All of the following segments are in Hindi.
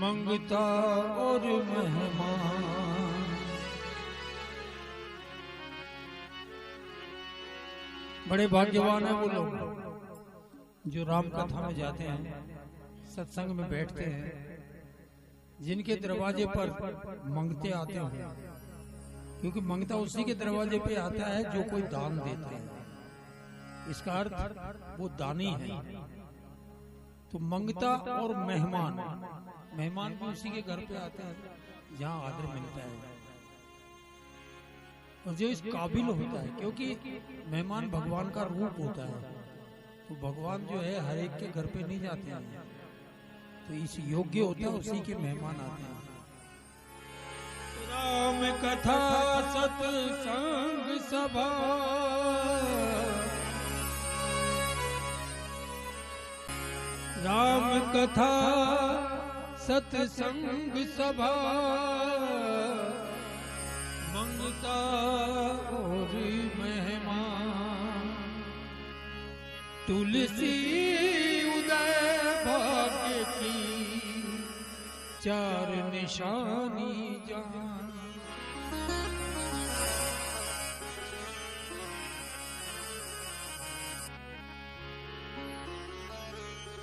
मंगता और मेहमान। बड़े भाग्यवान है वो लोग जो राम कथा में जाते हैं, सत्संग में बैठते हैं, जिनके दरवाजे पर मंगते आते हैं, क्योंकि मंगता उसी के दरवाजे पे आता है जो कोई दान देता है। इसका अर्थ वो दानी है। तो मंगता और मेहमान, मेहमान भी उसी के घर पे आते हैं जहाँ आदर मिलता है और जो इस काबिल होता है, क्योंकि मेहमान भगवान का रूप होता है। तो भगवान जो है हर एक के घर पे नहीं जाते हैं, तो इस योग्य होता है उसी के मेहमान आते हैं। राम कथा सत्संग सभा, राम कथा सत्संग सभा, मंगता और मेहमान। तुलसी उदय भाग्य की चार निशानी जान।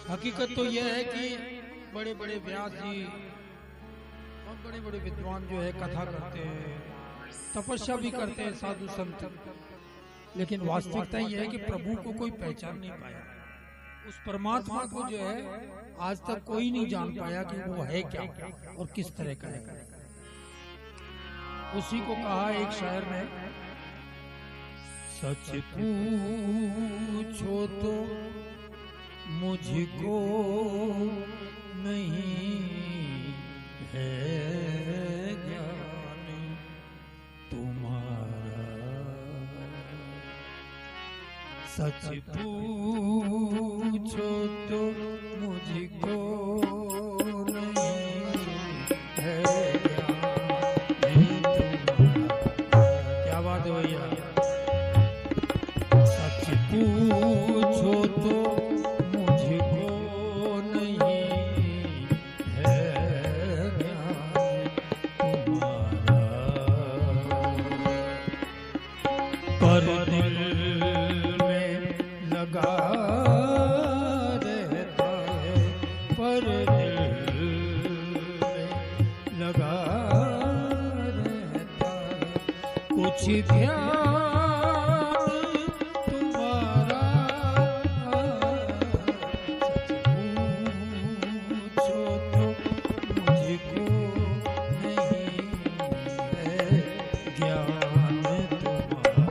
हकीकत तो यह है कि बड़े बड़े व्यास जी और बड़े बड़े विद्वान जो है कथा करते हैं, तपस्या भी करते हैं, साधु संत, लेकिन वास्तविकता यह है कि प्रभु को कोई पहचान नहीं पाया। उस परमात्मा को जो है आज तक कोई नहीं जान पाया कि वो है क्या और किस तरह का है। उसी को कहा एक शायर ने, सच पूछो तो मुझको नहीं है ज्ञान तुम्हारा। सच पूछो तो मुझको नहीं है ज्ञान तुम्हारा। क्या बात है भैया। सच पूछो तो पर दिल में लगा रहता है, पर दिल में लगा रहता है, कुछ ध्यान तुम्हारा। पूछो तो मुझको नहीं है ज्ञान तुम्हारा।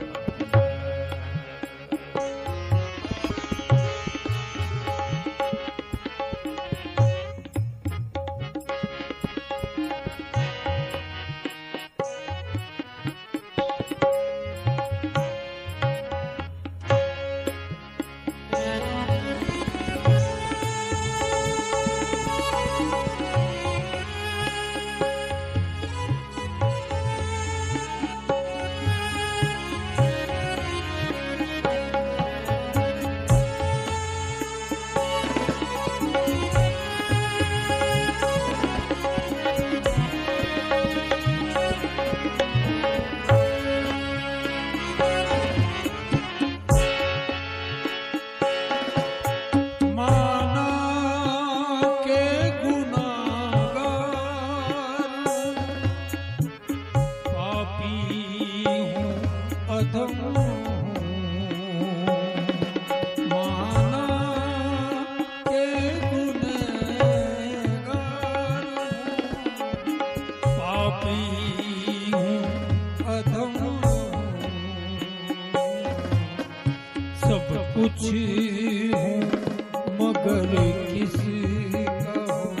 कुछ हूँ मगर किसका हूँ,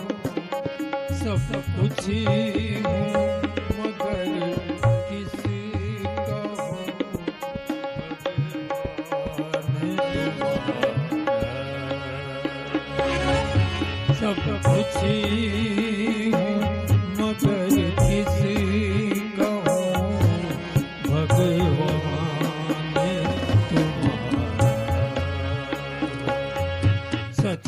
सब कुछ हूँ मगर किसका हूँ। सब कुछ हूँ मगर किसका हूँ, भगवान सच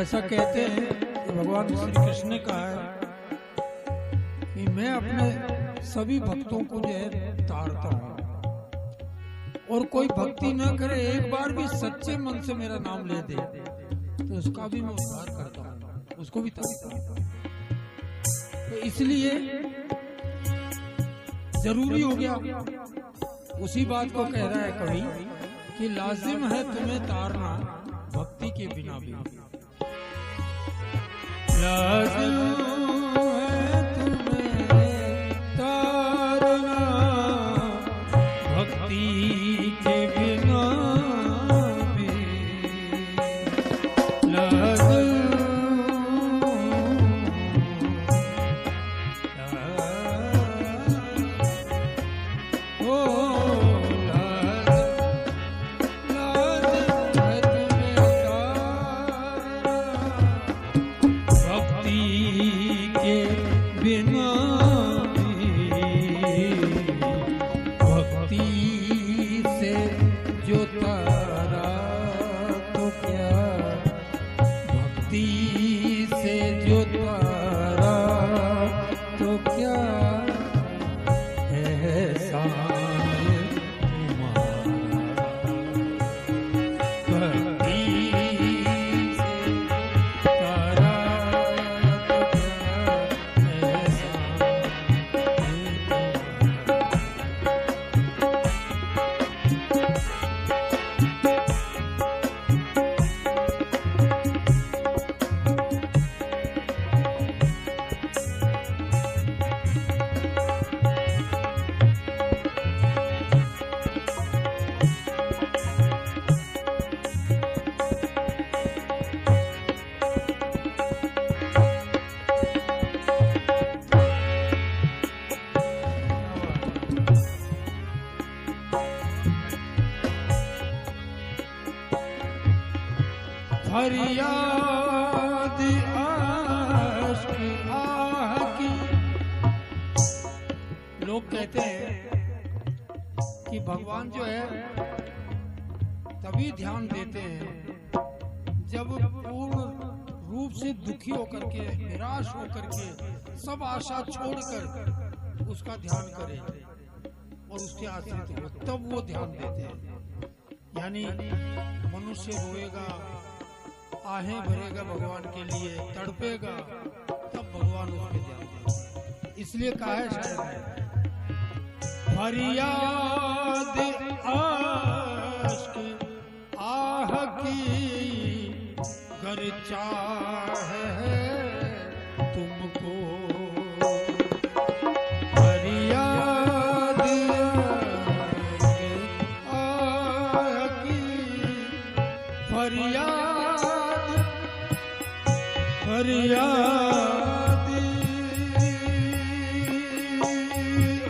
ऐसा कहते हैं कि भगवान श्री कृष्ण ने कहा है कि मैं अपने सभी भक्तों को जो है तारता हूँ, और कोई भक्ति न करे, एक बार भी सच्चे मन से मेरा नाम ले दे तो उसका भी मैं उद्धार करता हूँ, उसको भी तारता हूँ। तो इसलिए जरूरी हो गया, उसी बात को कह रहा है कवि कि लाजिम है तुम्हें तारना भक्ति के बिना भी। लाजिम है तुम्हें तारना भक्ति के बिना भी। लाजिम फरियाद आश्क आह की। लोग कहते हैं कि भगवान जो है तभी ध्यान देते हैं जब पूर्ण रूप से दुखी होकर के, निराश होकर के, सब आशा छोड़कर उसका ध्यान करें और उसके आश्रित हो, तब वो ध्यान देते हैं। यानी मनुष्य रोएगा, आहें भरेगा भगवान के लिए, तड़पेगा, तब भगवान उस पे ध्यान देगा। इसलिए कहा है शायद फरियाद आश्क आह की गर चाहे तुमको। फरियाद आह की फरियाद फरियाद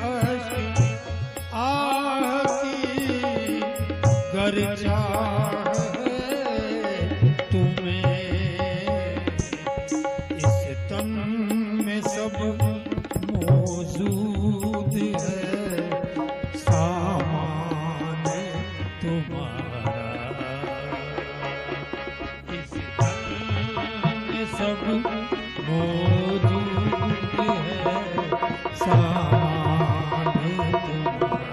आश्क आह की गर चाहे तुम्हें। इस तन में सब मौजूद है, सामान तुम्हारा। इस सब मौजूद है, सामान तुम्हारा।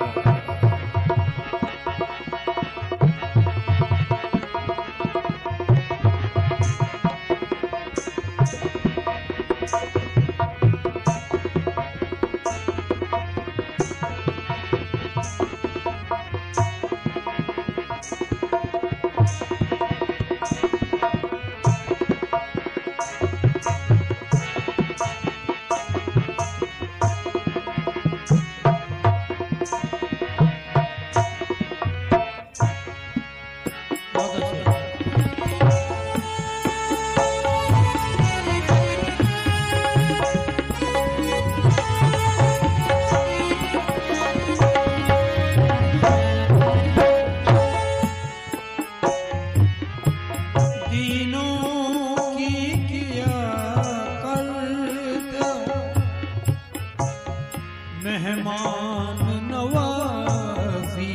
मेहमान नवाजी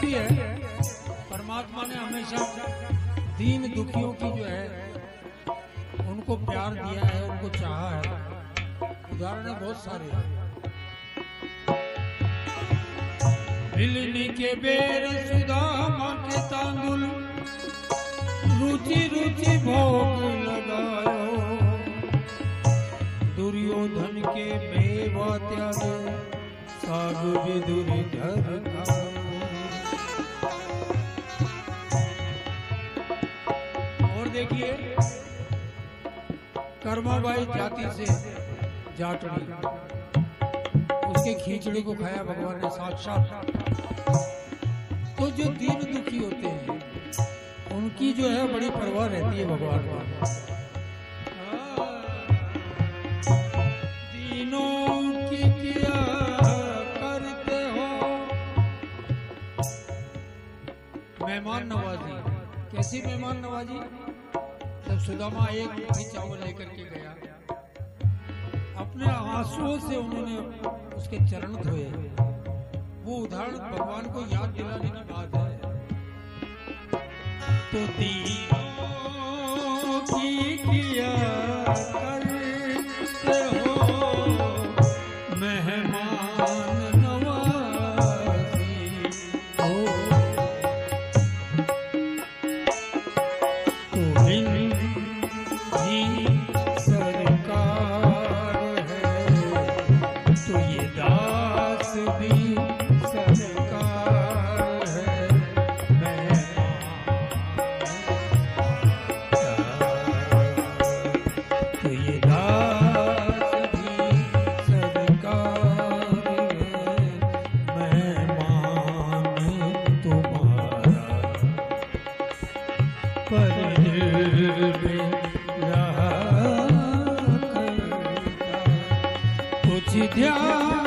भी है, परमात्मा ने हमेशा दीन दुखियों की जो है उनको प्यार दिया है, उनको चाहा है। उदाहरण बहुत सारे हैं। मिलनी के बेर सुदामा के तांदुल, रुचि रुचि भोग लगायो, दुर्योधन के मेवा त्यागे, साग विदुर घर खाओ। और देखिए, कर्माबाई जाति से जाटड़ी, उसके खींचड़ी को खाया भगवान ने साक्षात। तो जो दीन दुखी होते हैं उनकी जो है बड़ी परवाह रहती है भगवान को। दीनों की क्या करते हो, मेहमान नवाजी। कैसी मेहमान नवाजी? जब सुदामा एक मुट्ठी चावल लेकर के गया, अपने आंसुओं से उन्होंने उसके चरण धोए। वो उदाहरण भगवान को याद दिलाने की बात है। तो दीनों की किया करते हो, मेहमान नवाजी हो। तो ही सरकार है, तो ये दास भी सरकार है। तो ये दास भी सरकार है, मेहमान तुम्हारा। पर कुछ ध्यान